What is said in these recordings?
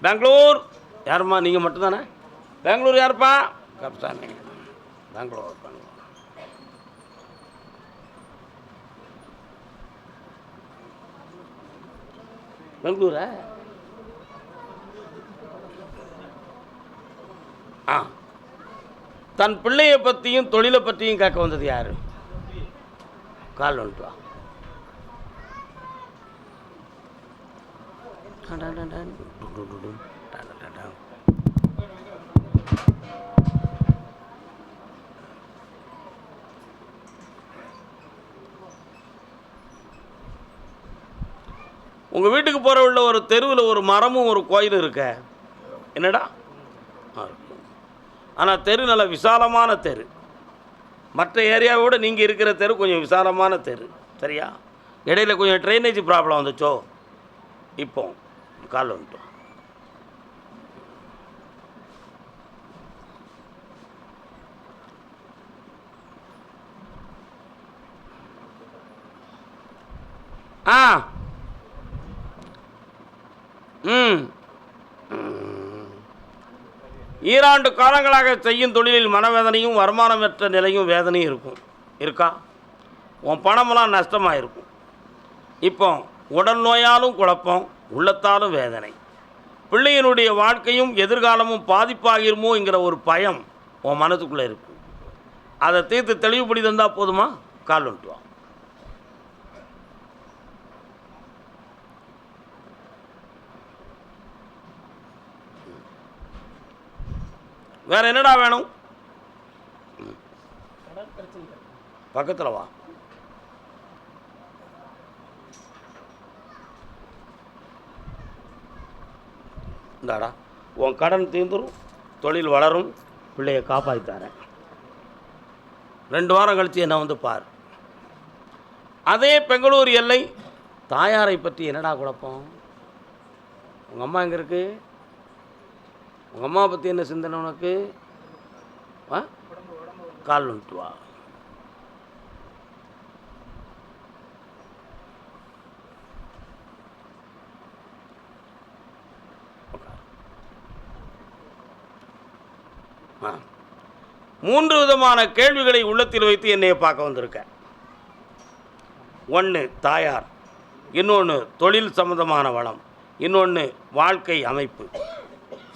பெங்களூர் யாரும்மா? நீங்கள் மட்டும்தானே? பெங்களூர் யாருப்பா? கப்சாமி. பெங்களூர் பெங்களூரா? தன் பிள்ளையை பற்றியும் தொழிலை பற்றியும் கேட்க வந்தது யாரு? கால் வந்துட்டு வா. உங்கள் வீட்டுக்கு போகிற உள்ள ஒரு தெருவில் ஒரு மரமும் ஒரு கோயிலும் இருக்க. என்னடா? ஆனால் தெரு நல்ல விசாலமான தெரு. மற்ற ஏரியாவை விட நீங்கள் இருக்கிற தெரு கொஞ்சம் விசாலமான தெரு. சரியா? இடையில கொஞ்சம் ட்ரைனேஜ் ப்ராப்ளம் வந்துச்சோ, இப்போ கால் வந்துட்டோம். ஈராண்டு காலங்களாக செய்யும் தொழிலில் மனவேதனையும் வருமானமற்ற நிலையும் வேதனையும் இருக்கும். இருக்கா? உன் பணமெல்லாம் நஷ்டமாக இருக்கும். இப்போ உடல் நோயாலும் குழப்பம், உள்ளத்தாலும் வேதனை. பிள்ளையினுடைய வாழ்க்கையும் எதிர்காலமும் பாதிப்பாகிருமோங்கிற ஒரு பயம் உன் மனசுக்குள்ளே இருக்கு. அதை தீர்த்து தெளிவுபடி தந்தால் போதுமா? கால் வந்துட்டு வா. வேற என்னடா வேணும்? பக்கத்தில் வா. இந்தாடா, உன் கடன் தீர்ந்துடும், தொழில் வளரும், பிள்ளையை காப்பாற்றித்தாரேன். 2 வாரம் கழித்து என்ன வந்து பார். அதே பெங்களூர் எல்லை. தாயாரை பற்றி என்னடா குழப்பம்? உங்கள் அம்மா எங்கே இருக்கு? உங்கள் அம்மா பற்றி என்ன சிந்தனை உனக்கு? கால் வந்துட்டு வா. மூன்று விதமான கேள்விகளை உள்ளத்தில் வைத்து என்னைய பார்க்க வந்திருக்க. 1 தாயார், இன்னொன்று தொழில் சம்பந்தமான வளம், இன்னொன்று வாழ்க்கை அமைப்பு.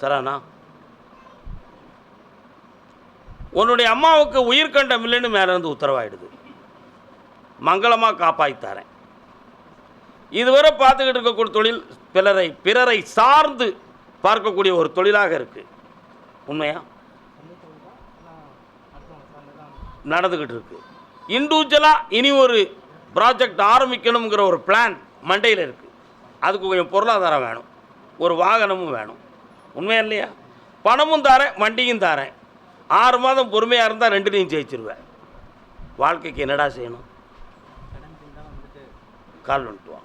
சரானா? உன்னுடைய அம்மாவுக்கு உயிர்கண்டம் இல்லைன்னு மேலேருந்து உத்தரவாயிடுது. மங்களமாக காப்பாற்றித்தாரேன். இதுவரை பார்த்துக்கிட்டு இருக்கக்கூடிய தொழில் பிறரை சார்ந்து பார்க்கக்கூடிய ஒரு தொழிலாக இருக்குது. உண்மையா? நடந்துக்கிட்டு இருக்கு. இண்டிவிஜுவலாக இனி ஒரு ப்ராஜெக்ட் ஆரம்பிக்கணுங்கிற ஒரு பிளான் மண்டையில் இருக்குது. அதுக்கு கொஞ்சம் பொருளாதாரம் வேணும், ஒரு வாகனமும் வேணும். உண்மையா இல்லையா? பணமும் தாரேன், வண்டியும் தாரேன். 6 மாதம் பொறுமையாக இருந்தால் 2லையும் ஜெயிச்சிருவேன். வாழ்க்கைக்கு என்னடா செய்யணும்? கால் வந்துட்டு வா.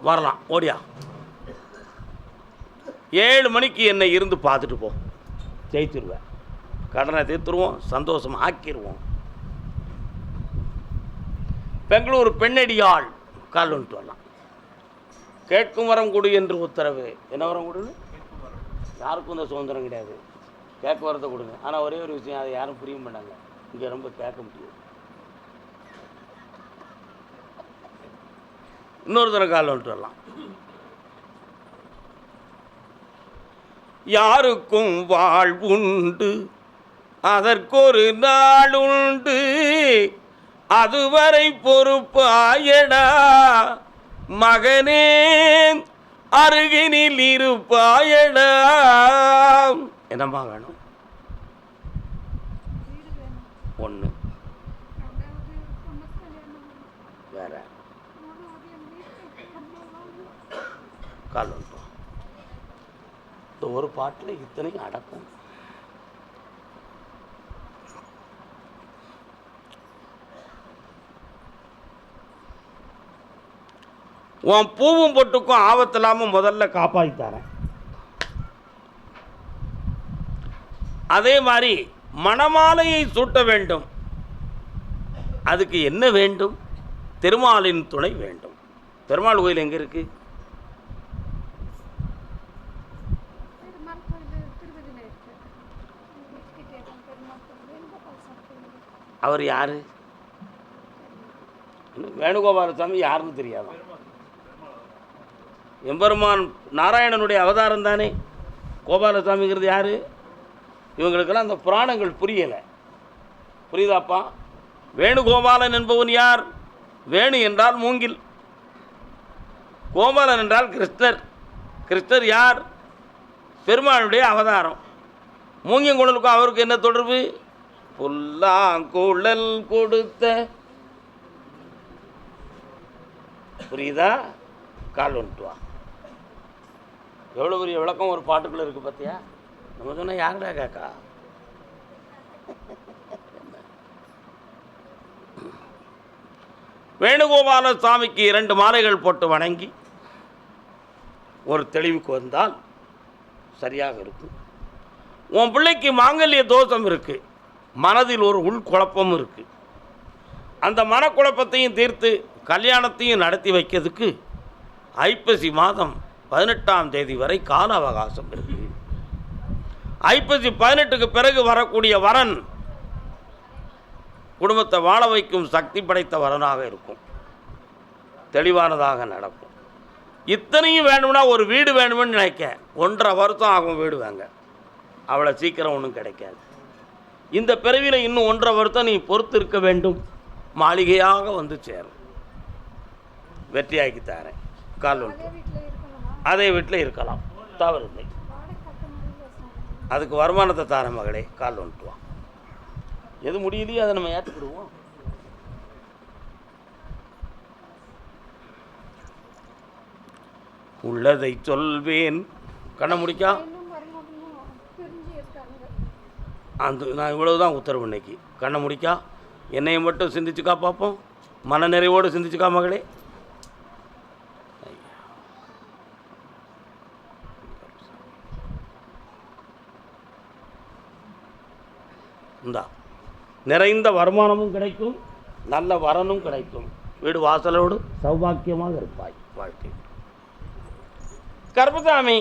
வரலாம், ஓடியா. 7 மணிக்கு என்னை இருந்து பார்த்துட்டு போ. ஜெயிச்சிருவேன். கடனை தீர்த்துருவோம், சந்தோஷம் ஆக்கிடுவோம். பெங்களூர் பெண்ணடியாள். கால் வந்துட்டு வரலாம். கேட்கும் வரம் கொடு என்று உத்தரவு. என்ன வரம் கொடுன்னு? யாருக்கும் இந்த சுதந்திரம் கிடையாது. கேட்க வரத்தை கொடுங்க. ஆனால் ஒரே ஒரு விஷயம், அதை யாரும் புரிய மாட்டாங்க. இங்கே ரொம்ப கேட்க முடியாது. இன்னொரு தடவை கால் வந்துட்டு வரலாம். யாருக்கும் வாழ்வுண்டு, அதற்கொரு நாளுண்டு, அதுவரை பொறுப்பாயடா மகனே, அருகினில் இருப்பாயடா. என்னம்மா வேணும்? 1. வேற கால் வந்துட்டோம். இந்த ஒரு பாட்டில் இத்தனையும் அடக்கும். உன் பூவும் பொட்டுக்கும் ஆபத்து இல்லாமல் முதல்ல காப்பாற்றித்தாரேன். அதே மாதிரி மணமாலையை சூட்ட வேண்டும். அதுக்கு என்ன வேண்டும்? திருமாலின் துணை வேண்டும். பெருமாள் கோயில் எங்கே இருக்கு? அவர் யாரு? வேணுகோபாலசாமி யாருன்னு தெரியாதா? எம்பெருமான் நாராயணனுடைய அவதாரம் தானே. கோபாலசாமிங்கிறது யாரு? இவங்களுக்கெல்லாம் அந்த புராணங்கள் புரியலை. புரியுதாப்பா? வேணுகோபாலன் என்பவன் யார்? வேணு என்றால் மூங்கில், கோபாலன் என்றால் கிருஷ்ணர். கிருஷ்ணர் யார்? பெருமாளுடைய அவதாரம். மூங்கியங்குழலுக்கும் அவருக்கு என்ன தொடர்பு? புல்லாங்குழல் கொடுத்த, புரியுதா? கால் வந்துட்டு வா. எவ்வளோ பெரிய விளக்கம் ஒரு பாட்டுக்குள்ளே இருக்குது பார்த்தியா? நம்ம சொன்னால் யாருடா கேக்கா? வேணுகோபால சாமிக்கு 2 மாலைகள் போட்டு வணங்கி ஒரு தெளிவுக்கு வந்தால் சரியாக இருக்கும். உன் பிள்ளைக்கு மாங்கல்ய தோஷம் இருக்குது, மனதில் ஒரு உள்குழப்பம் இருக்குது. அந்த மனக்குழப்பத்தையும் தீர்த்து கல்யாணத்தையும் நடத்தி வைக்கிறதுக்கு ஐப்பசி மாதம் 18ஆம் தேதி வரை கால அவகாசம் இருக்குது. ஐப்பசி 18க்கு பிறகு வரக்கூடிய வரன் குடும்பத்தை வாழ வைக்கும் சக்தி படைத்த வரனாக இருக்கும். தெளிவானதாக நடக்கும். இத்தனையும் வேணும்னா ஒரு வீடு வேணும்னு நினைக்க 1.5 வருஷம் ஆகும் வீடு வாங்க. அவ்வளோ சீக்கிரம் ஒன்றும் கிடைக்காது. இந்த பிறவியில் இன்னும் 1.5 வருஷம் நீ பொறுத்து இருக்க வேண்டும். மாளிகையாக வந்து சேரும். வெற்றியாக்கி தரேன். கால் ஒன்று அதே வீட்டில் இருக்கலாம், தவறில்லை. அதுக்கு வருமானத்தை தாரேன் மகளே. கால் வந்துட்டு வா. எது முடியலையோ அதை நம்ம ஏற்றுக்கிடுவோம். உள்ளதை சொல்வேன். கண்ண முடிக்கா? அந்த நான் இவ்வளவுதான் உத்தரவு இன்னைக்கு. கண்ண முடிக்கா? என்னையை மட்டும் சிந்திச்சுக்கா பார்ப்போம். மன நிறைவோடு சிந்திச்சுக்கா மகளே. இந்தா நிறைந்த வருமானமும் கிடைக்கும், நல்ல வரனும் கிடைக்கும். வீடு வாசலோடு சௌபாக்கியமாக இருப்பாய். வாழ்க்கை. கருப்பசாமி,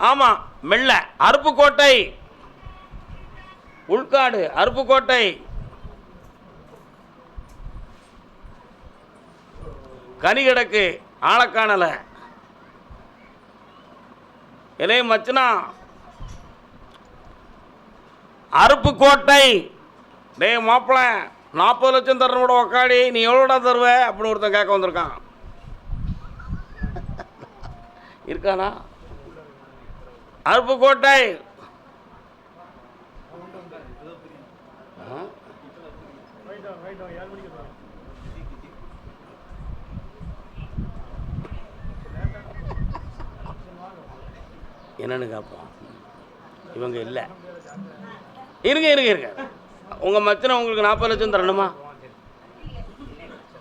ஆமாம், மெல்ல. அருப்புக்கோட்டை உள்காடு, அருப்புக்கோட்டை கனி கிடக்கு, ஆளக்காணலை. இளைய மச்சனா, அருப்புக்கோட்டை. டே மாப்பிள்ள, 40 லட்சம் தரனோட உக்காடி நீ எவ்வளோடா தருவ அப்படின்னு ஒருத்தன் கேட்க வந்திருக்கான். இருக்கானா? அருப்புக்கோட்டை. என்னன்னு கேட்போம். இவங்க இல்லை. இருங்க. உங்கள் மச்சனை உங்களுக்கு 40 லட்சம் தரணுமா?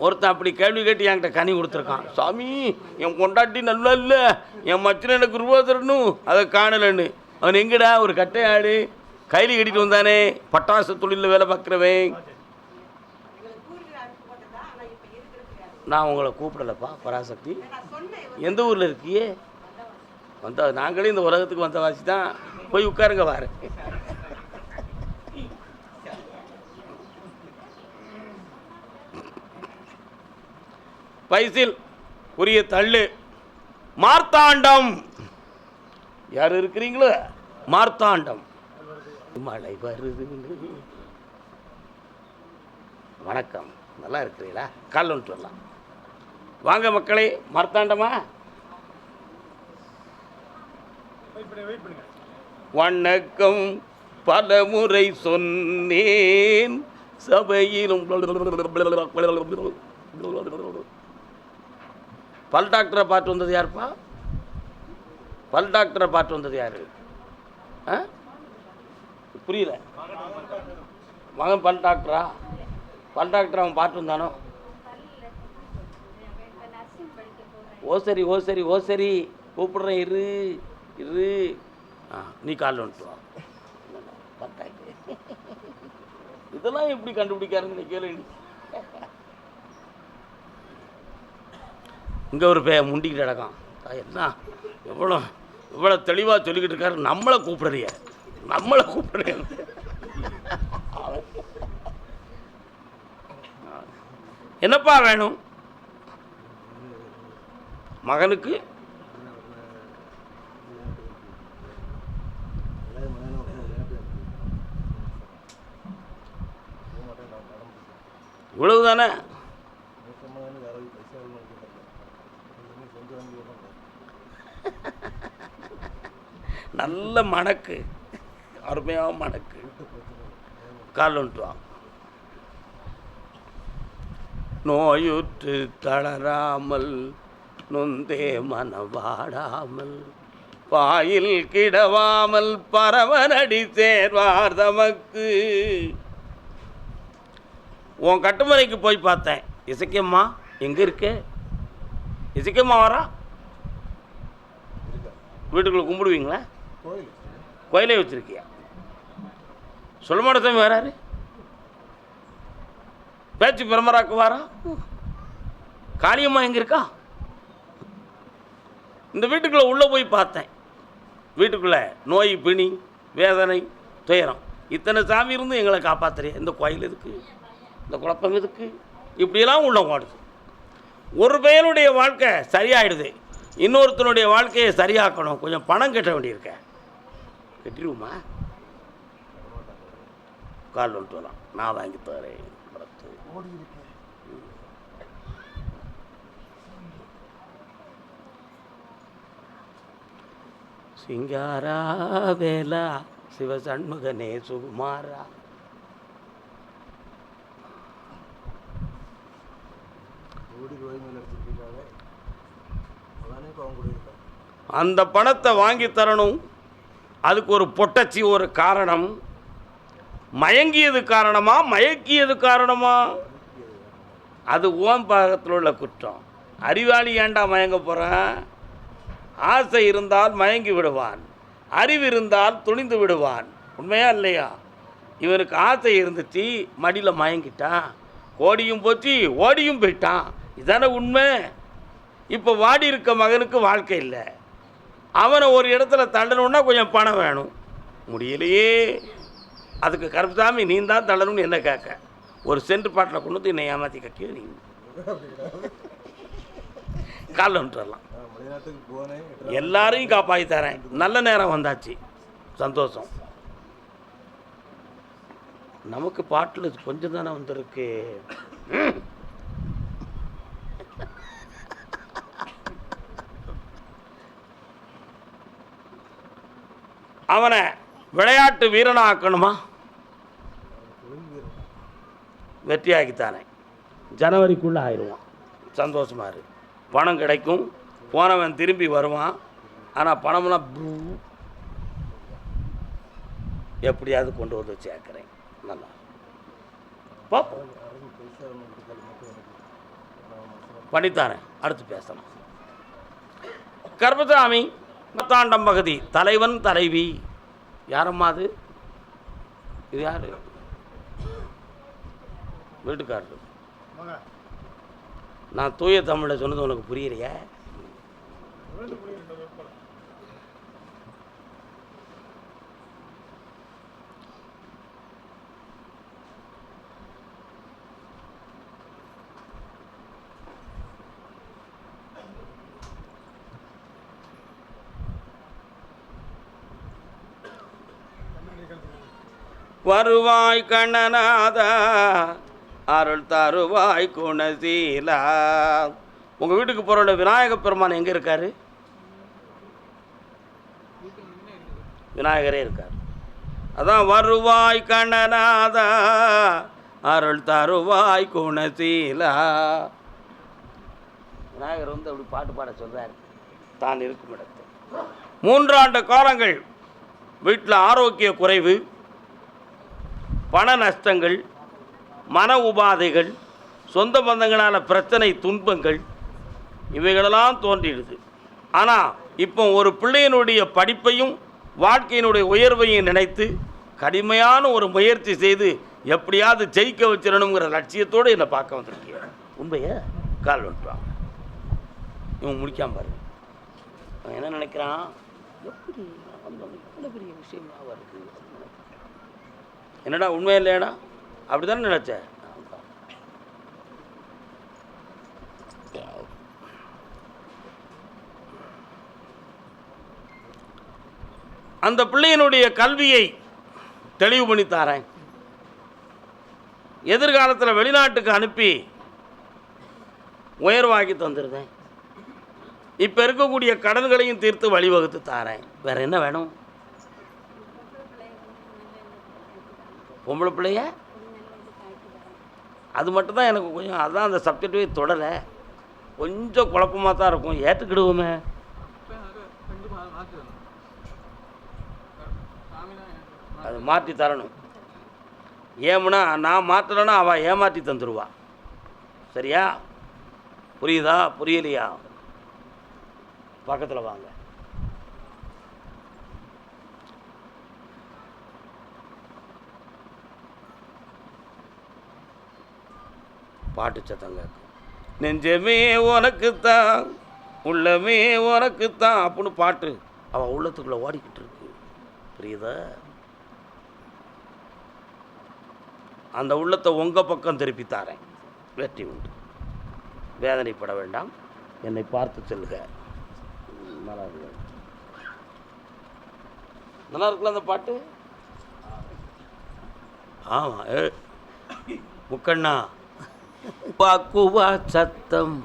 ஒருத்தன் அப்படி கேள்வி கேட்டு என்கிட்ட கனி கொடுத்துருக்கான். சாமி, என் கொண்டாட்டி நல்லா இல்லை, என் மச்சனை எனக்கு ரூபா தரணும், அதை காணலன்னு. அவன் எங்கடா? ஒரு கட்டை ஆடு கையில் கட்டிட்டு வந்தானே, பட்டாசு தொழிலில் வேலை பார்க்குறவன். நான் உங்களை கூப்பிடலப்பா பராசக்தி. எந்த ஊரில் இருக்கியே? வந்த நாங்களே இந்த உலகத்துக்கு வந்த வாசி தான். போய் உட்காருங்க வாரு. பைசில் உரிய தள்ளு. மார்த்தாண்டம் யார் இருக்கிறீங்களோ? மார்த்தாண்டம். மழை வருது. வணக்கம், நல்லா இருக்கிறீங்களா? கால் வந்துட்டு வரலாம். வாங்க மக்களே. மார்த்தாண்டமா? வணக்கம் பல முறை சொன்னேன் சபையிலும். பல் டாக்டரை பார்த்து வந்தது யாருப்பா? பல் டாக்டரை பார்த்து வந்தது யாரு? புரியல. மகன் பல் டாக்டரா? பல் டாக்டர் அவன் பார்த்து வந்தானோ? ஓ சரி கூப்பிடுறேன். இரு. நீ காலில் வந்துட்டு வா. இதெல்லாம் எப்படி கண்டுபிடிக்காருன்னு கேளு. இங்கே ஒரு முண்டிக்கிட்டு கிடக்கான். என்ன எவ்வளோ தெளிவாக சொல்லிக்கிட்டு இருக்காரு. நம்மளை கூப்பிடுறிய என்னப்பா வேணும் மகனுக்கு? இவ்வளவு தானே? நல்ல மணக்கு, அருமையாக மணக்கு. கால் வந்துட்டு நோயுற்று தளராமல் நொந்தே மனவாடாமல் பாயில் கிடவாமல் பரவனடி சேர்வார் தமக்கு. உன் கட்டுமறைக்கு போய் பார்த்தேன். இசைக்கம்மா எங்கே இருக்க? இசைக்கம்மா வரா? வீட்டுக்குள்ளே கும்பிடுவீங்களா? கோயிலே வச்சுருக்கியா? சொல்ல மாட்டேன். வேறாரு பேச்சு பிரமராக்கு வாரா? காளியம்மா எங்கே இருக்கா? இந்த வீட்டுக்குள்ளே உள்ளே போய் பார்த்தேன். வீட்டுக்குள்ளே நோய், பிணி, வேதனை, துயரம், இத்தனை சாமி இருந்து எங்களை காப்பாற்றுறிய. இந்த கோயில் எதுக்கு? இந்த குழப்பம் எதுக்கு? இப்படியெல்லாம் உள்ள ஓடுது. ஒரு பையனுடைய வாழ்க்கை சரியாயிடுது, இன்னொருத்தனுடைய வாழ்க்கையை சரியாக்கணும். கொஞ்சம் பணம் கட்ட வேண்டியிருக்க. கட்டிடுவோமா? கால் வந்துட்டு வரலாம், நான் வாங்கி தரேன். சிங்காரா வேலா சிவசண்முகனே சுகுமாரா. அந்த பணத்தை வாங்கி தரணும். அதுக்கு ஒரு பொட்டச்சி ஒரு காரணம். மயங்கியது காரணமா, மயக்கியது காரணமா? அது ஓம் பாகத்தில் உள்ள குற்றம். அறிவாளி ஏண்டா மயங்க போகிறான்? ஆசை இருந்தால் மயங்கி விடுவான், அறிவு இருந்தால் துணிந்து விடுவான். உண்மையா இல்லையா? இவனுக்கு ஆசை இருந்துச்சு, மடியில் மயங்கிட்டான். கோடியும் போச்சு, ஓடியும் போயிட்டான். இதான உண்மை. இப்போ வாடி இருக்க மகனுக்கு வாழ்க்கை இல்லை. அவனை ஒரு இடத்துல தள்ளணுன்னா கொஞ்சம் பணம் வேணும். முடியலையே. அதுக்கு கருப்புசாமி நீ தான் தள்ளணும்னு என்ன கேட்க? ஒரு சென்ட் பாட்டில் கொண்டு வந்து என்னை ஏமாற்றி கட்டியோ நீ காலில் வந்துடலாம். எல்லாரையும் காப்பாற்றி தரேன். நல்ல நேரம் வந்தாச்சு, சந்தோஷம். நமக்கு பாட்டில் கொஞ்சம் தானே வந்திருக்கு. அவனை விளையாட்டு வீரனாக்கணுமா? வெற்றியாக்கித்தானே. ஜனவரிக்குள்ளே ஆயிடுவான். சந்தோஷமாக இரு. பணம் கிடைக்கும், போனவன் திரும்பி வருவான். ஆனால் பணமெல்லாம் எப்படியாவது கொண்டு வந்து சேர்க்குறேன். நல்லா பார்ப்போம், பண்ணித்தானே. அடுத்து பேசலாம். கர்பசாமி பத்தாண்டம் பகுதி தலைவன் தலைவி. யாரம்மா அது? இது யாரு? வீட்டுக்காரர். நான் தூய தமிழில் சொன்னது உனக்கு புரியலையா? வருவாய் கண்ணநாதா அருள் தருவாய் குணசீலா. உங்கள் வீட்டுக்கு போகிற விநாயக பெருமான் எங்கே இருக்கார்? விநாயகரே இருக்கார். அதான் வருவாய் கண்ணநாதா அருள் தருவாய் குணசீலா. விநாயகர் வந்து அப்படி பாட்டு பாட சொல்கிறார் தான் இருக்கும் இடத்தை. 3 ஆண்டு காலங்கள் வீட்டில் ஆரோக்கிய குறைவு, பண நஷ்டங்கள், மன உபாதைகள், சொந்த பந்தங்களான பிரச்சனை, துன்பங்கள், இவைகளெல்லாம் தோன்றிடுது. ஆனால் இப்போ ஒரு பிள்ளையினுடைய படிப்பையும் வாழ்க்கையினுடைய உயர்வையும் நினைத்து கடுமையான ஒரு முயற்சி செய்து எப்படியாவது ஜெயிக்க வச்சிடணுங்கிற லட்சியத்தோடு என்னை பார்க்க வந்திருக்கீங்க. உண்மையை கால் வந்துட்டாங்க. இவன் முடிக்காம பாரு. அவன் என்ன நினைக்கிறான், எப்படி இவ்வளோ பெரிய விஷயம் வருது, என்னடா உண்மை இல்லையாடா, அப்படி தானே நினச்சேன். அந்த பிள்ளையினுடைய கல்வியை தெளிவு பண்ணி தாரேன், எதிர்காலத்தில் வெளிநாட்டுக்கு அனுப்பி உயர்வாக்கி தந்துருந்தேன், இப்போ இருக்கக்கூடிய கடன்களையும் தீர்த்து வழிவகுத்து தாரேன், வேற என்ன வேணும்? பொம்பளை பிள்ளைய அது மட்டும்தான் எனக்கு கொஞ்சம், அதுதான் அந்த சப்ஜெக்டே தொடலை, கொஞ்சம் குழப்பமாக தான் இருக்கும், ஏற்றுக்கிடுவோமே. அது மாற்றி தரணும். ஏமுன்னா நான் மாற்றலைன்னா அவள் ஏமாற்றி தந்துடுவா. சரியா? புரியுதா புரியலையா? பக்கத்தில் வாங்க. பாட்டு சத்தம் கேட்கும். நெஞ்சமே உனக்குத்தான் உள்ளமே உனக்குத்தான் அப்படின்னு பாட்டு அவள் உள்ளத்துக்குள்ளே ஓடிக்கிட்டு இருக்கு. புரியுதா? அந்த உள்ளத்தை உங்கள் பக்கம் திருப்பித்தாரேன், வெற்றி உண்டு. வேதனைப்பட வேண்டாம், என்னை பார்த்து செல்க. நல்லா இருக்கு, நல்லா இருக்குல்ல அந்த பாட்டு? ஆமாம். முக்கண்ணா பாக்குவா சத்தம்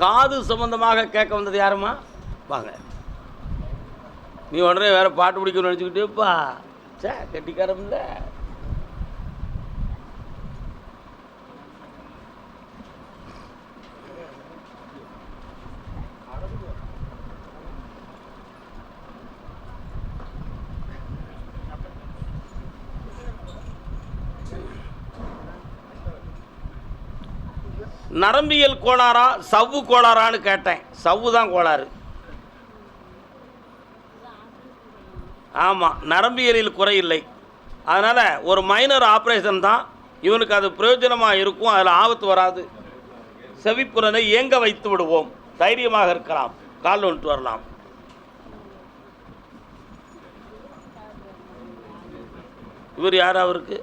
காது சம்பந்தமாக கேட்க வந்தது யாருமா? வாங்க. நீ உடனே வேற பாட்டு பிடிக்கணும்னு நினச்சிக்கிட்டேப்பா. சே, கெட்டிக்காரம் இல்லை. நரம்பியல் கோளாறா சவ்வு கோளாறான்னு கேட்டேன். சவ்வு தான் கோளாறு. ஆமாம், நரம்பியலில் குறையில்லை. அதனால் ஒரு மைனர் ஆப்ரேஷன் தான் இவனுக்கு, அது பிரயோஜனமாக இருக்கும், அதில் ஆபத்து வராது. செவிப்புறனை இயங்க வைத்து விடுவோம், தைரியமாக இருக்கலாம், கால் வந்துட்டு வரலாம். இவர் யார்? அவருக்கு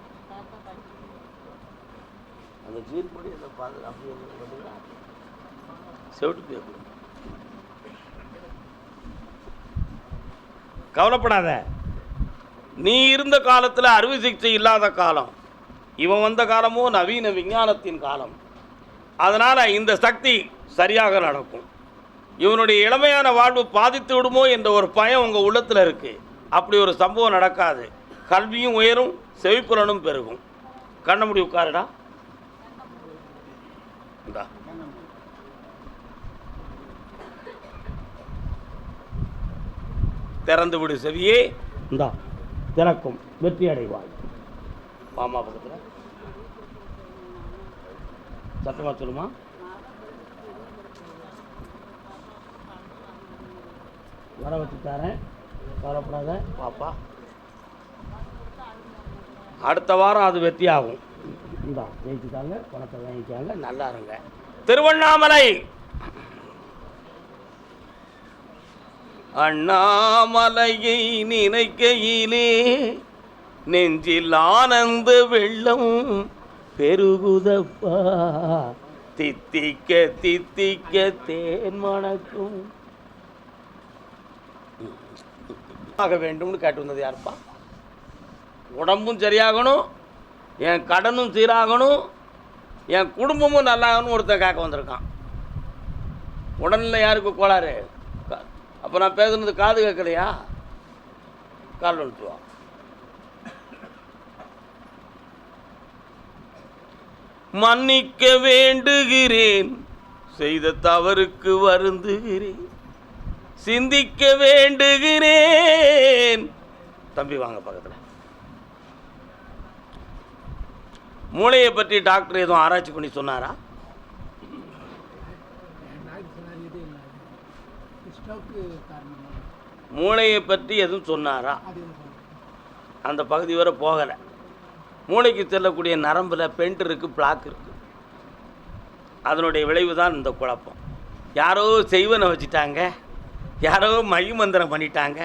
அந்த சீர்படி செவிட்டு போய் கவலைப்படாத. நீ இருந்த காலத்தில் அறுவை சிகிச்சை இல்லாத காலம், இவன் வந்த காலமோ நவீன விஞ்ஞானத்தின் காலம். அதனால் இந்த சக்தி சரியாக நடக்கும். இவனுடைய இளமையான வாழ்வு பாதித்து விடுமோ என்ற ஒரு பயம் உங்கள் உள்ளத்தில் இருக்குது. அப்படி ஒரு சம்பவம் நடக்காது. கல்வியும் உயரும், செவிப்புலனும் பெருகும். கண்ண முடி உட்காருடா. இந்தா திறந்து விடு செவியே, இந்தா திறக்கும், வெற்றி அடைவாய். மாமா பக்கத்தில் சத்தமாக சொல்லுமா. வர வச்சுத்தாரேன், கவலைப்படாத பாப்பா. அடுத்த வாரம் அது வெற்றி ஆகும். இந்தா ஜெயிச்சுட்டாங்க, பணத்தை வாங்கிக்காங்க, நல்லா இருங்க. திருவண்ணாமலை அண்ணாமலையை நினைக்கையிலே நெஞ்சில் ஆனந்த வெள்ளம் பெருகுதப்பா, தித்திக்க தித்திக்க தேன் மணக்கும். ஆக வேண்டும்னு கேட்டு வந்தது யாருப்பா? உடம்பும் சரியாகணும், என் கடனும் சீராகணும், என் குடும்பமும் நல்லாகணும் ஒருத்தன் கேட்க வந்திருக்கான். உடல்நிலை யாருக்கு கோளாறு? அப்போ நான் பேசுனது காது கேட்கலையா? கால் வந்துட்டுவா. மன்னிக்க வேண்டுகிறேன், செய்த தவறுக்கு வருந்துகிறேன், சிந்திக்க வேண்டுகிறேன். தம்பி வாங்க பக்கத்தில். மூளையை பற்றி டாக்டர் எதுவும் ஆராய்ச்சி பண்ணி சொன்னாரா? மூளையை பற்றி எதுவும் சொன்னாரா? அந்த பகுதி வரை போகலை. மூளைக்கு செல்லக்கூடிய நரம்பில் பெண்ட் இருக்குது, பிளாக் இருக்குது. அதனுடைய விளைவு தான் இந்த குழப்பம். யாரோ செய்வனை வச்சுட்டாங்க, யாரோ மகிமந்திரம் பண்ணிட்டாங்க,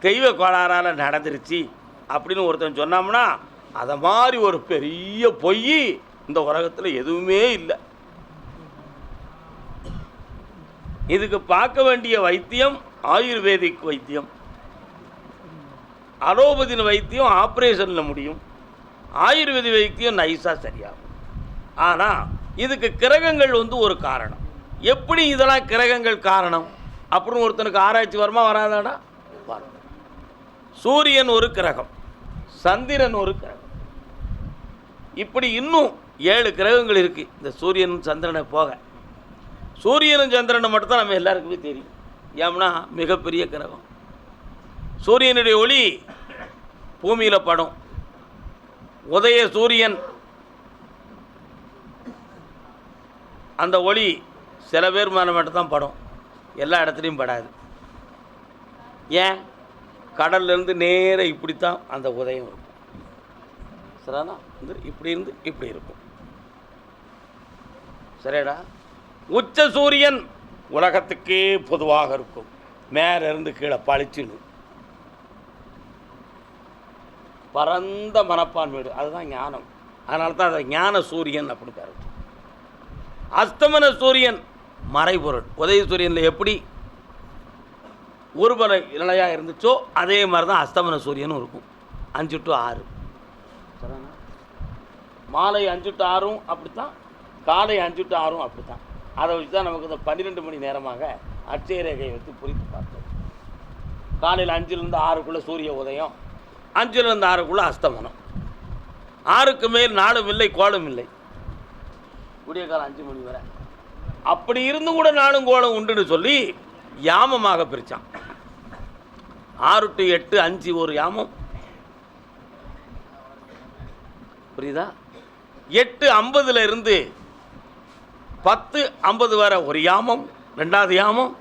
தெய்வ கோளாறால் நடந்துருச்சு அப்படின்னு ஒருத்தன் சொன்னோம்னா அதை மாதிரி ஒரு பெரிய பொய் இந்த உலகத்தில் எதுவுமே இல்லை. இதுக்கு பார்க்க வேண்டிய வைத்தியம் ஆயுர்வேதிக் வைத்தியம். அலோபதியின் வைத்தியம் ஆப்ரேஷனில் முடியும், ஆயுர்வேத வைத்தியம் நைஸாக சரியாகும். ஆனால் இதுக்கு கிரகங்கள் ஒரு காரணம். எப்படி இதெல்லாம் கிரகங்கள் காரணம் அப்படின்னு ஒருத்தனுக்கு ஆராய்ச்சி வருமா வராதாடா? வரும். சூரியன் ஒரு கிரகம், சந்திரன் ஒரு கிரகம், இப்படி இன்னும் 7 கிரகங்கள் இருக்குது. இந்த சூரியன் சந்திரனை போக சூரியனும் சந்திரனை மட்டும்தான் நம்ம எல்லாருக்குமே தெரியும். ஏம்னா மிகப்பெரிய கிரகம். சூரியனுடைய ஒளி பூமியில் படும். உதய சூரியன் அந்த ஒளி சில பேர் மேலே மட்டும்தான் படும், எல்லா இடத்துலையும் படாது. ஏன்? கடல்லேருந்து நேராக இப்படித்தான் அந்த உதயம் இருக்கும். சரிண்ணா? இப்படி இருந்து இப்படி இருக்கும். சரிடா? உச்ச சூரியன் உலகத்துக்கே பொதுவாக இருக்கும், மேலே இருந்து கீழே பளிச்சுன்னு பரந்த மனப்பான்மைடு. அதுதான் ஞானம். அதனால தான் அதை ஞான சூரியன் அப்படின்னு பேர். அஸ்தமன சூரியன் மறைபொருள். உதய சூரியனில் எப்படி ஒருபல நிலையாக இருந்துச்சோ அதே மாதிரி தான் அஸ்தமன சூரியனும் இருக்கும். 5 to 6. சரிண்ணா? மாலை 5 to 6 அப்படித்தான், காலை 5 to 6 அப்படித்தான். அதை வச்சு தான் நமக்கு இந்த 12 மணி நேரமாக அட்சய ரேகையை வச்சு புரித்து பார்த்தோம். காலையில் 5லேருந்து 6க்குள்ளே சூரிய உதயம், 5லேருந்து 6க்குள்ளே அஸ்தமனம். 6க்கு மேல் நாளும் இல்லை கோளும் இல்லை, விடிய காலம் 5 மணி வரை. அப்படி இருந்தும் கூட நாளும் கோளும் உண்டுன்னு சொல்லி யாமமாக பிரித்தான். 6 to 8 5 ஒரு யாமம், புரியுதா? 8:50 இருந்து 10:50 வரை ஒரு யாமம், 2வது யாமம்,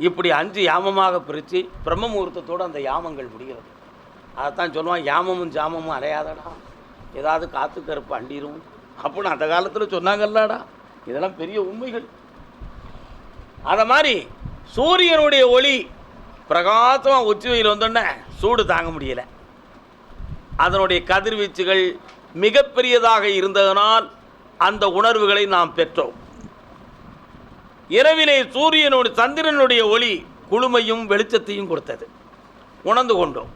இப்படி 5 யாமமாக பிரித்து பிரம்ம முகூர்த்தத்தோடு அந்த யாமங்கள் முடிகிறது. அதைத்தான் சொல்லுவான், யாமமும் ஜாமமும் அலையாதடா, ஏதாவது காற்று கருப்பு அண்டிரும் அப்படின்னு அந்த காலத்தில் சொன்னாங்கல்லடா. இதெல்லாம் பெரிய உண்மைகள். அதை மாதிரி சூரியனுடைய ஒளி பிரகாசமாக உச்சி வெயில் வந்தோடனே சூடு தாங்க முடியலை. அதனுடைய கதிர்வீச்சுகள் மிகப்பெரியதாக இருந்ததனால் அந்த உணர்வுகளை நாம் பெற்றோம். இரவிலே சூரியனுடைய சந்திரனுடைய ஒளி குளுமையும் வெளிச்சத்தையும் கொடுத்தது, உணர்ந்து கொண்டோம்.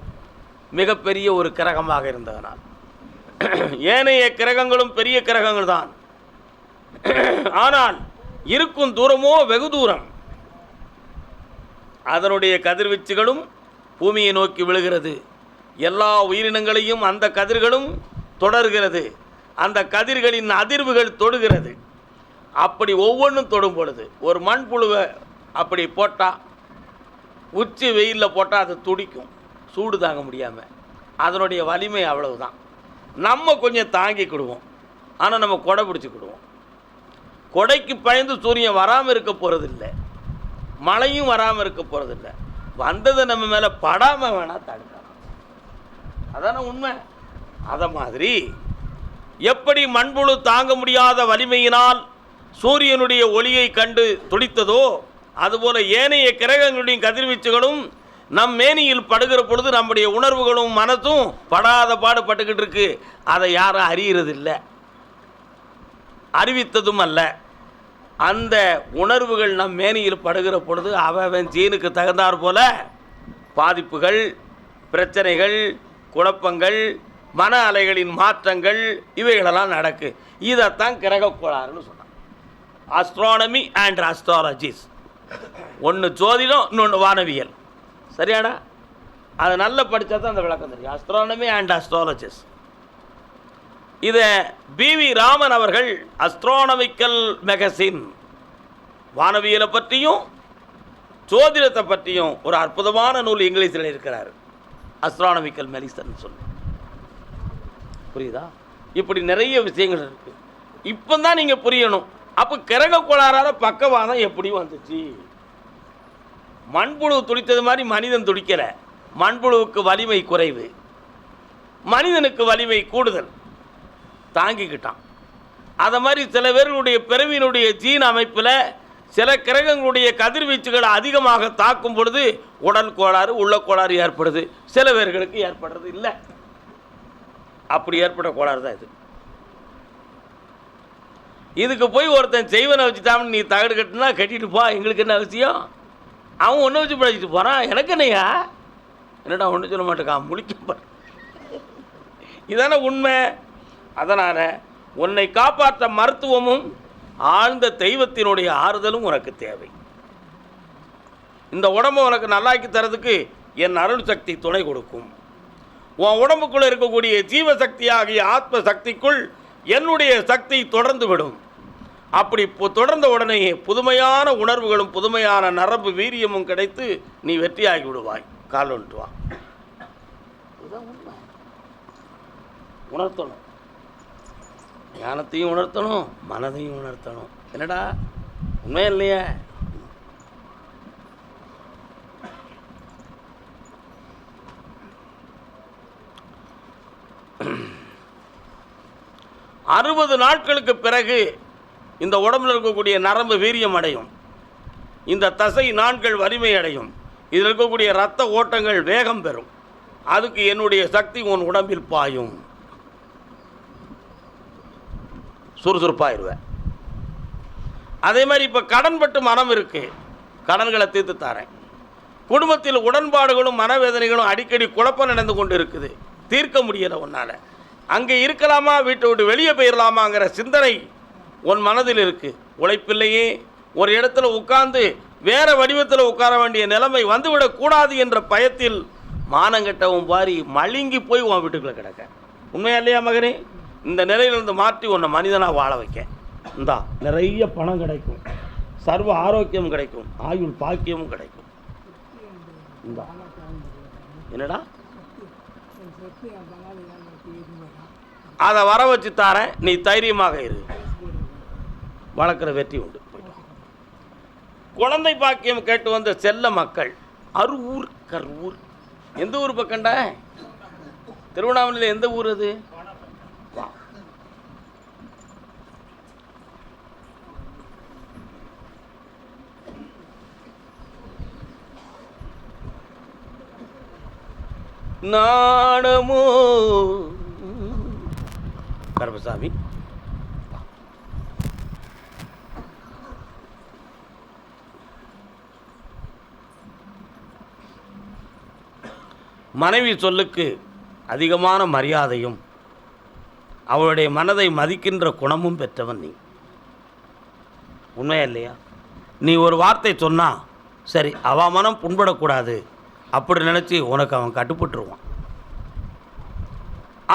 மிகப்பெரிய ஒரு கிரகமாக இருந்ததனால். ஏனைய கிரகங்களும் பெரிய கிரகங்கள் தான், ஆனால் இருக்கும் தூரமோ வெகு தூரம். அதனுடைய கதிர்வீச்சுகளும் பூமியை நோக்கி விழுகிறது. எல்லா உயிரினங்களையும் அந்த கதிர்களும் தொடர்கிறது. அந்த கதிர்களின் அதிர்வுகள் தொடுகிறது. அப்படி ஒவ்வொன்றும் தொடும் பொழுது ஒரு மண்புழுவை அப்படி போட்டால், உச்சி வெயிலில் போட்டால் அது துடிக்கும், சூடு தாங்க முடியாமல். அதனுடைய வலிமை அவ்வளவுதான். நம்ம கொஞ்சம் தாங்கிக்கிடுவோம், ஆனால் நம்ம கொடை பிடிச்சிக்கிடுவோம். கொடைக்கு பயந்து சூரியன் வராமல் இருக்க போகிறதில்லை, மழையும் வராமல் இருக்க போகிறதில்லை. வந்ததை நம்ம மேலே படாமல் வேணால் தடுக்கலாம். அதான உண்மை. அதை மாதிரி எப்படி மண்புழு தாங்க முடியாத வலிமையினால் சூரியனுடைய ஒளியை கண்டு துடித்ததோ, அதுபோல் ஏனைய கிரகங்களுடைய கதிர்வீச்சுகளும் நம் மேனியில் படுகிற பொழுது நம்முடைய உணர்வுகளும் மனசும் படாத பாடுபட்டுக்கிட்டு இருக்கு. அதை யாரும் அறியறதில்லை, அறிவித்ததும் அல்ல. அந்த உணர்வுகள் நம் மேனியில் படுகிற பொழுது அவன் ஜீனுக்கு தகுந்தாற் போல பாதிப்புகள், பிரச்சனைகள், குழப்பங்கள், மன அலைகளின் மாற்றங்கள் இவைகளெல்லாம் நடக்கு. இதைத்தான் கிரக கோளாறுன்னு சொன்னான். Astronomy and astrologies. ஒன்று ஜோதிடம், இன்னொன்று வானவியல். சரியாடா? அதை நல்லா படித்தா தான் அந்த விளக்கம் தெரியும். Astronomy and astrologies. இதை பிவி ராமன் அவர்கள் அஸ்ட்ரானமிக்கல் மேகசின், வானவியலை பற்றியும் ஜோதிடத்தை பற்றியும் ஒரு அற்புதமான நூல் இங்கிலீஷில் இருக்கிறார். அஸ்ட்ரானமிக்கல் மெடிசன் சொல்லி, புரியுதா? இப்படி நிறைய விஷயங்கள் இருக்குது. இப்போ தான் நீங்கள் புரியணும். அப்போ கிரக கோளாறால பக்கவாதம் எப்படி வந்துச்சு? மண்புழு துடித்தது மாதிரி மனிதன் துடிக்கலை. மண்புழுவுக்கு வலிமை குறைவு, மனிதனுக்கு வலிமை கூடுதல். தாங்கிக்கிட்டான். அதை மாதிரி சில பேர்களுடைய பிறவியினுடைய ஜீன் அமைப்பில் சில கிரகங்களுடைய கதிர்வீச்சுகள் அதிகமாக தாக்கும் பொழுது உடல் கோளாறு உள்ள கோளாறு ஏற்படுது. சில பேர்களுக்கு ஏற்படுறது இல்லை. அப்படி ஏற்பட்ட கோளாறு தான் இது. இதுக்கு போய் ஒருத்தன் செய்வனை வச்சுட்டான்னு நீ தகடு கட்டுனா கட்டிட்டு போ, எங்களுக்கு என்ன அவசியம்? அவன் ஒன்று வச்சு பழச்சிட்டு போகிறான், எனக்கு என்னையா? என்னடா ஒன்று சொல்ல மாட்டேக்கான், முழிக்க. இதான உண்மை. அதனால் உன்னை காப்பாற்ற மருத்துவமும் ஆழ்ந்த தெய்வத்தினுடைய ஆறுதலும் உனக்கு தேவை. இந்த உடம்பை உனக்கு நல்லாக்கி தரதுக்கு என் அருள் சக்தி துணை கொடுக்கும். உன் உடம்புக்குள்ளே இருக்கக்கூடிய ஜீவசக்தி ஆகிய ஆத்ம சக்திக்குள் என்னுடைய சக்தி தொடர்ந்து விடும். அப்படி தொடர்ந்த உடனே புதுமையான உணர்வுகளும் புதுமையான நரம்பு வீரியமும் கிடைத்து நீ வெற்றியாகி விடுவாய். கால் ஒன்று வா. உணர்த்தணும், ஞானத்தையும் உணர்த்தணும், மனதையும் உணர்த்தணும். என்னடா உண்மையா இல்லையா? 60 நாட்களுக்கு பிறகு இந்த உடம்பில் இருக்கக்கூடிய நரம்பு வீரியம் அடையும், இந்த தசை நான்கள் வலிமை அடையும், இதில் இருக்கக்கூடிய இரத்த ஓட்டங்கள் வேகம் பெறும். அதுக்கு என்னுடைய சக்தி உன் உடம்பில் பாயும், சுறுசுறுப்பாயிருவேன். அதே மாதிரி இப்போ கடன்பட்டு மனம் இருக்குது, கடன்களை தீர்த்து தரேன். குடும்பத்தில் உடன்பாடுகளும் மனவேதனைகளும் அடிக்கடி குழப்பம் நடந்து கொண்டு இருக்குது, தீர்க்க முடியலை உன்னால். அங்கே இருக்கலாமா, வீட்டை விட்டு வெளியே போயிடலாமாங்கிற சிந்தனை உன் மனதில் இருக்குது. உழைப்பில்லையே, ஒரு இடத்துல உட்கார்ந்து வேறு வடிவத்தில் உட்கார வேண்டிய நிலைமை வந்துவிடக்கூடாது என்ற பயத்தில் மானங்கட்டவும் பாரி மழுங்கி போய் உன் வீட்டுக்குள்ளே கிடக்க. உண்மையா இல்லையா மகனே? இந்த நிலையிலிருந்து மாற்றி உன்னை மனிதனாக வாழ வைக்க. இந்தா நிறைய பணம் கிடைக்கும், சர்வ ஆரோக்கியம் கிடைக்கும், ஆயுள் பாக்கியமும் கிடைக்கும். இந்தா என்னடா அதை வர வச்சு தாரேன், நீ தைரியமாக இரு, வளர்க்குற வெற்றி உண்டு. குழந்தை பாக்கியம் கேட்டு வந்த செல்ல மக்கள் அரூர் கரூர். எந்த ஊர் பக்கண்டா? திருவண்ணாமலையில் எந்த ஊர் அது? வா. நாணமோ கருப்பசாமி, மனைவி சொல்லுக்கு அதிகமான மரியாதையும் அவளுடைய மனதை மதிக்கின்ற குணமும் பெற்றவன் நீ. உண்மையா இல்லையா? நீ ஒரு வார்த்தை சொன்னால் சரி, அவன் மனம் புண்படக்கூடாது அப்படி நினச்சி உனக்கு அவன் கட்டுப்பட்டுருவான்.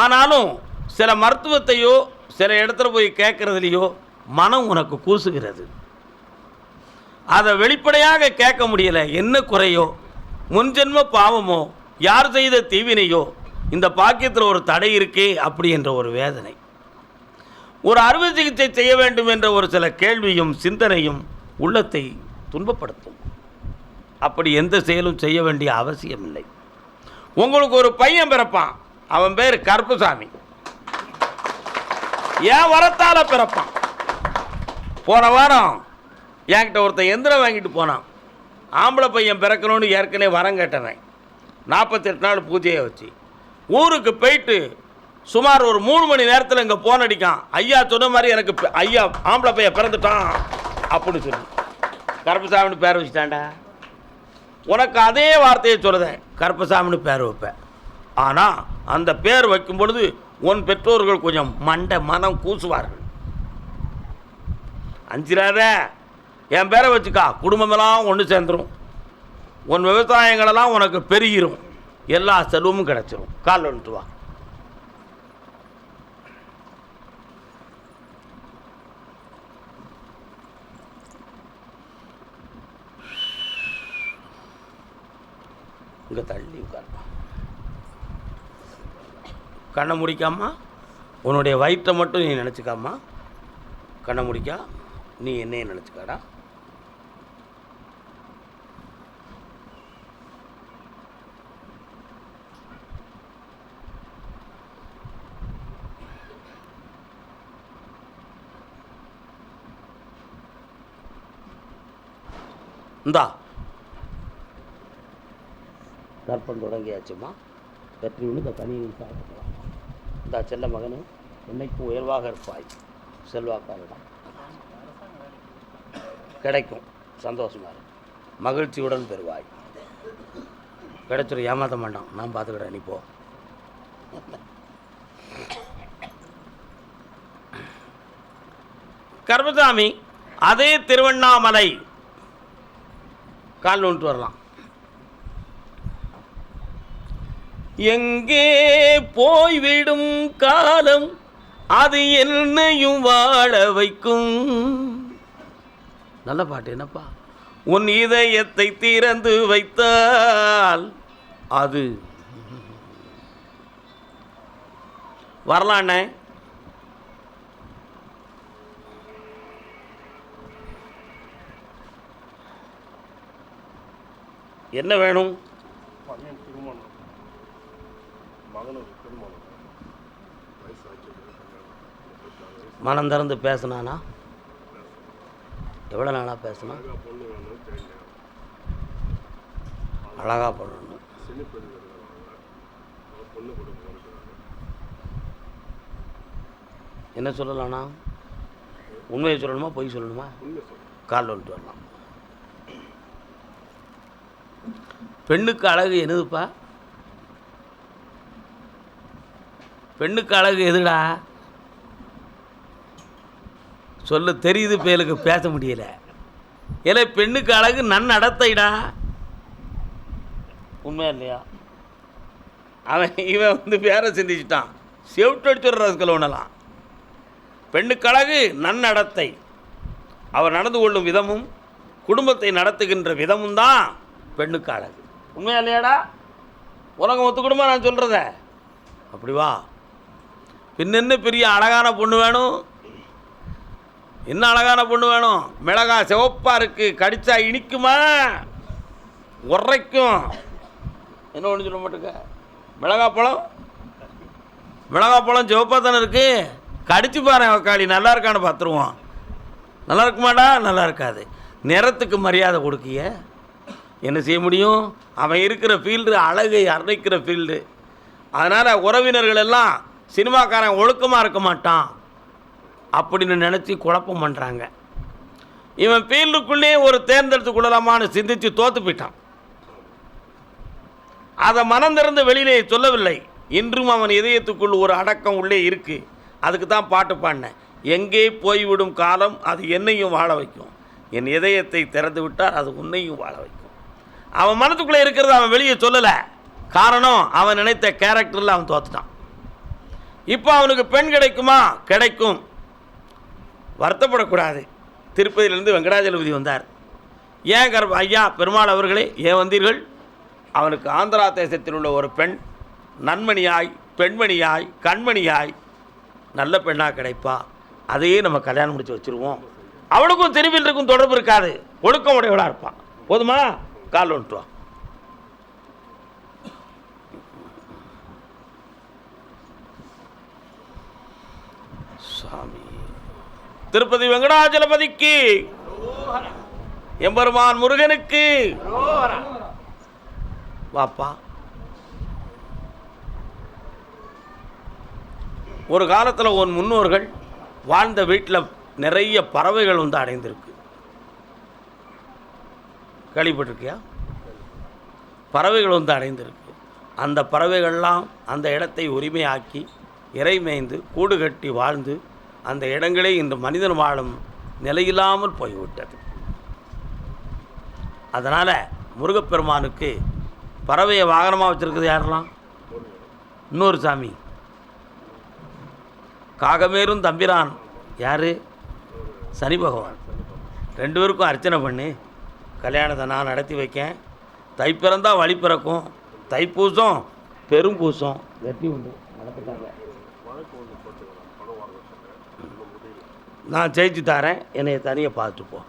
ஆனாலும் சில மருத்துவத்தையோ சில இடத்துல போய் கேட்குறதுலையோ மனம் உனக்கு கூசுகிறது. அதை வெளிப்படையாக கேட்க முடியலை. என்ன குறையோ, முன்ஜென்ம பாவமோ, யார் செய்த தீவினையோ, இந்த பாக்கியத்தில் ஒரு தடை இருக்கே அப்படி என்ற ஒரு வேதனை, ஒரு அறுவை சிகிச்சை செய்ய வேண்டும் என்ற ஒரு சில கேள்வியும் சிந்தனையும் உள்ளத்தை துன்பப்படுத்தும். அப்படி எந்த செயலும் செய்ய வேண்டிய அவசியம் இல்லை. உங்களுக்கு ஒரு பையன் பிறப்பான், அவன் பேர் கருப்பசாமி. ஏன் வரத்தால் பிறப்பான். போன வாரம் என்கிட்ட ஒருத்தன் எந்திரம் வாங்கிட்டு போனான். ஆம்பளை பையன் பிறக்கணும்னு ஏற்கனவே வரம் கேட்டவன். 48 நாள் பூஜையை வச்சு ஊருக்கு போயிட்டு சுமார் ஒரு 3 மணி நேரத்தில் இங்கே போன் அடிக்கான். ஐயா சொன்ன மாதிரி எனக்கு ஐயா ஆம்பளை பையன் பிறந்துட்டான் அப்படின்னு சொல்லி கருப்பசாமின்னு பேர் வச்சுட்டான்டா. உனக்கு அதே வார்த்தையை சொல்லுதேன், கருப்பசாமின்னு பேர் வைப்பேன். ஆனால் அந்த பேர் வைக்கும் பொழுது உன் பெற்றோர்கள் கொஞ்சம் மனம் கூசுவார்கள். அஞ்சிராத, என் பேரை வச்சுக்கா, குடும்பமெல்லாம் ஒன்று சேர்ந்துடும், உன் விவசாயங்களெல்லாம் உனக்கு பெருகிரும், எல்லா செல்வமும் கிடச்சிரும். கால் வந்துட்டு வா. இங்கே தள்ளி உட்காருப்பா. கண்ணை முடிக்காமா, உன்னுடைய வயிற்றை மட்டும் நீ நினச்சிக்காமா. கண்ணை முடிக்கா, நீ என்னையே நினச்சிக்காடா. இந்தா கற்பம் தொடங்கியாச்சுமா, வெற்றி இந்த கனியை சாப்பிடலாம். இந்த செல்ல மகனே, என்னைக்கும் உயர்வாக இருப்பாய், செல்வாக்காரிடம் கிடைக்கும், சந்தோஷமாக இருக்கும், மகிழ்ச்சியுடன் பெறுவாய். கிடைச்சிடும், ஏமாற்ற மாட்டான், நான் பார்த்துக்கிறேன், நீ போ. கர்மசாமி அதே திருவண்ணாமலை கால் நோட்டு வரலாம். எங்கே போய்விடும் காலம் அது என்னையும் வாழ வைக்கும். நல்ல பாட்டு என்னப்பா. உன் இதயத்தை திறந்து வைத்தால் அது வரலாண்ணே. என்ன வேணும்? மனம் திறந்து பேசினானா? எவ்வளோ நாளாக பேசினா? அழகா பண்ணணும். என்ன சொல்லலாம்னா, உண்மையை சொல்லணுமா பொய் சொல்லணுமா? கால் வந்துட்டு வரலாம். பெண்ணுக்கு அழகு என்னதுப்பா? பெண்ணுக்கு அழகு எதுடா சொல்ல தெரியுது, பேருக்கு பேச முடியல. ஏன்னா பெண்ணுக்கு அழகு நன்னடத்தைடா. உண்மையா இல்லையா? இவன் பேரை சிந்திச்சிட்டான், செவிட்டு அடிச்சுடுற ஒன்றலாம். பெண்ணுக்கு அழகு நன்னடத்தை, அவர் நடந்து கொள்ளும் விதமும் குடும்பத்தை நடத்துகின்ற விதமும் தான் பெண்ணுக்கு அழகு. உண்மையா இல்லையாடா? உலகம் ஒத்துக்கிடுமா நான் சொல்கிறத? அப்படி வா. பின்னென்ன பெரிய அழகான பொண்ணு வேணும்? என்ன அழகான பொண்ணு வேணும்? மிளகா சிவப்பாக இருக்குது, கடிச்சா இனிக்குமா உரைக்கும்? என்ன ஒன்று சொல்ல மாட்டேங்க. மிளகாப்பழம் சிவப்பாக தானே இருக்குது, கடிச்சு பாரு வக்காளி, நல்லா இருக்கான்னு பார்த்துருவோம். நல்லா இருக்குமாடா? நல்லா இருக்காது. நிறத்துக்கு மரியாதை கொடுக்கிய என்ன செய்ய முடியும்? அவன் இருக்கிற ஃபீல்டு அழகை அரைக்கிற ஃபீல்டு. அதனால் உறவினர்கள் எல்லாம் சினிமாக்காரன் ஒழுக்கமாக இருக்க மாட்டான் அப்படின்னு நினச்சி குழப்பம் பண்ணுறாங்க. இவன் ஃபீல்டுக்குள்ளே ஒரு தேர்ந்தெடுத்து கொள்ளலாமான்னு சிந்தித்து தோற்று போயிட்டான். அதை மனம் திறந்து வெளியிலே சொல்லவில்லை. இன்றும் அவன் இதயத்துக்குள் ஒரு அடக்கம் உள்ளே இருக்குது. அதுக்கு தான் பாட்டு பாடினேன். எங்கே போய்விடும் காலம் அது என்னையும் வாழ வைக்கும், என் இதயத்தை திறந்து விட்டால் அது உன்னையும் வாழ வைக்கும். அவன் மனத்துக்குள்ளே இருக்கிறத அவன் வெளியே சொல்லலை. காரணம், அவன் நினைத்த கேரக்டரில் அவன் தோத்துட்டான். இப்போ அவனுக்கு பெண் கிடைக்குமா? கிடைக்கும், வருத்தப்படக்கூடாது. திருப்பதியிலேருந்து வெங்கடாஜலபதி வந்தார். ஏன் ஐயா பெருமாள் அவர்களே ஏன் வந்தீர்கள்? அவனுக்கு ஆந்திரா தேசத்தில் உள்ள ஒரு பெண் நன்மணியாய், பெண்மணியாய், கண்மணியாய், நல்ல பெண்ணாக கிடைப்பா, அதையே நம்ம கல்யாணம் முடிச்சு வச்சுருவோம். அவனுக்கும் திருவிழுக்கும் தொடர்பு இருக்காது, ஒழுக்கம் உடையவளாக இருப்பான். போதுமா? கால் வந்துட்டு வா. சாமி திருப்பதி வெங்கடாஜலபதிக்கு, எம்பெருமான் முருகனுக்கு வாப்பா. ஒரு காலத்தில் உன் முன்னோர்கள் வாழ்ந்த வீட்டில் நிறைய பறவைகள் வந்து அடைந்திருக்கு. கேள்விப்பட்டிருக்கியா? பறவைகள் வந்து அடைந்திருக்கு. அந்த பறவைகள்லாம் அந்த இடத்தை உரிமையாக்கி இறை மேய்ந்து கூடு கட்டி வாழ்ந்து அந்த இடங்களே இன்று மனிதன் வாழும் நிலையில்லாமல் போய்விட்டது. அதனால் முருகப்பெருமானுக்கு பறவையை வாகனமாக வச்சுருக்குது யாரெல்லாம்? இன்னொரு சாமி, காகமேரும் தம்பிரான் யார்? சனி பகவான். ரெண்டு பேருக்கும் அர்ச்சனை பண்ணி கல்யாணத்தை நான் நடத்தி வைக்கேன். தை பிறந்தா வழி பிறக்கும், தைப்பூசம் பெரும் பூசம் வெற்றி உண்டு நடத்துட்டாங்க. நான் ஜெயிச்சு தரேன், என்னை தனியாக பார்த்துட்டு போ.